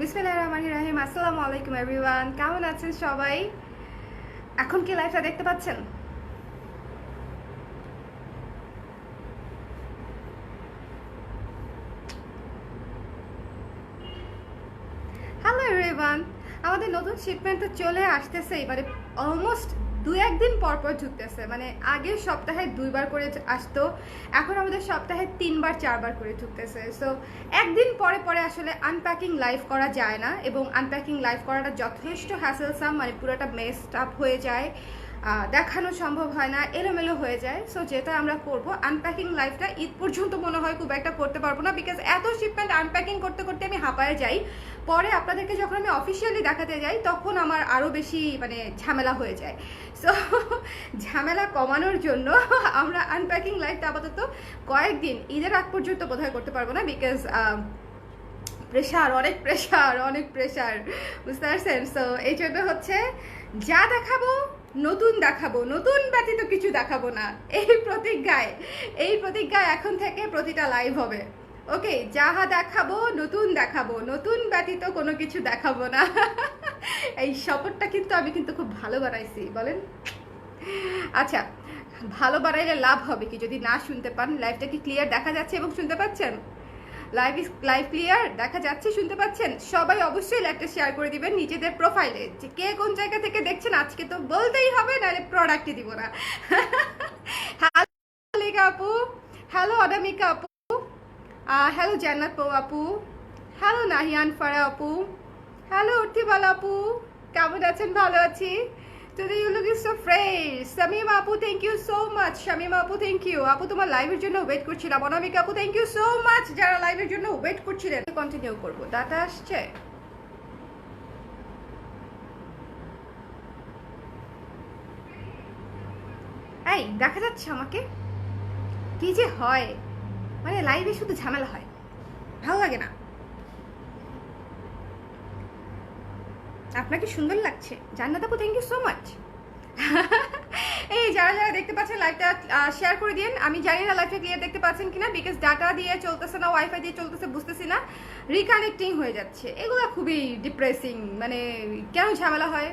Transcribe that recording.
বিসমিল্লাহির রহমানির রহিম। আসসালামু আলাইকুম এভরিওয়ান, কেমন আছেন সবাই? এখন কি লাইভটা দেখতে পাচ্ছেন? হ্যালো এভরিওয়ান, আমাদের নতুন শিপমেন্ট তো চলে আসতেছে, মানে অলমোস্ট দু একদিন পর পর ঢুকতেছে। মানে আগের সপ্তাহে 2বার করে আসতো, এখন আমাদের সপ্তাহে 3বার 4বার করে ঢুকতেছে। সো একদিন পরে পরে আসলে আনপ্যাকিং লাইভ করা যায় না, এবং আনপ্যাকিং লাইভ করাটা যথেষ্ট হ্যাসেলসাম, মানে পুরোটা মেসড আপ হয়ে যায়, দেখানো সম্ভব হয় না, এলোমেলো হয়ে যায়। সো যেটা আমরা করব, আনপ্যাকিং লাইফটা ঈদ পর্যন্ত মনে হয় খুব একটা করতে পারবো না, বিকজ এত শিপমেন্ট আনপ্যাকিং করতে করতে আমি হাঁপায়ে যাই। পরে আপনাদেরকে যখন আমি অফিসিয়ালি দেখাতে যাই তখন আমার আরও বেশি মানে ঝামেলা হয়ে যায়। সো ঝামেলা কমানোর জন্য আমরা আনপ্যাকিং লাইফটা আপাতত কয়েকদিন ঈদের আগ পর্যন্ত বোধহয় করতে পারবো না, বিকজ প্রেশার, অনেক প্রেশার, বুঝতে পারছেন? সো এই জন্য হচ্ছে যা দেখাবো নতুন দেখাবো, নতুন ব্যতীত কিছু দেখাবো না, এই প্রতিজ্ঞায় এখন থেকে প্রতিটা লাইভ হবে। ওকে, যাহা দেখাবো নতুন ব্যতীত কোনো কিছু দেখাবো না। এই শপথটা কিন্তু আমি খুব ভালো বানাইছি, বলেন? আচ্ছা, ভালো বানাইলে লাভ হবে কি যদি না শুনতে পান? লাইভটা কি ক্লিয়ার দেখা যাচ্ছে এবং শুনতে পাচ্ছেন? লাইভ ক্লিয়ার দেখা যাচ্ছে, শুনতে পাচ্ছেন? সবাই অবশ্যই লাইভটা শেয়ার করে দিবেন নিজেদের প্রোফাইলে, যে কে কোন জায়গা থেকে দেখছেন। আজকে তো বলতেই হবে, নাহলে প্রোডাক্টই দিব না। হ্যালো আপু, হ্যালো অনামিকা আপু, হ্যালো জান্নাত আপু, হ্যালো নাহিয়ান ফারা আপু, হ্যালো উর্তিবালা আপু, কেমন আছেন? ভালো আছি। Today you look so fresh. Shamima আপু, thank you so much. Shamima আপু, thank you. আপু তোমার লাইভের জন্য ওয়েট করছিলাম। অনামিকা আপু, thank you so much যারা লাইভের জন্য ওয়েট করছিলেন। কন্টিনিউ করব। ডাটা আসছে? এই দেখা যাচ্ছে আমাকে? কি যে হয়, মানে লাইভে শুধু ঝামেলা হয়, ভালো লাগে না। আপনাকে সুন্দর লাগছে জান্নাত আপু, থ্যাংক ইউ সো মাচ। এই যারা যারা দেখতে পাচ্ছেন লাইভটা শেয়ার করে দিন। আমি জানি না লাইভটা ক্লিয়ার দেখতে পাচ্ছেন কিনা, বিকজ ডাটা দিয়ে চলতেছে না, ওয়াইফাই দিয়ে চলতেছে, বুঝতেছি না, রিকানেক্টিং হয়ে যাচ্ছে। এগুলো খুবই ডিপ্রেসিং, মানে কেন ঝামেলা হয়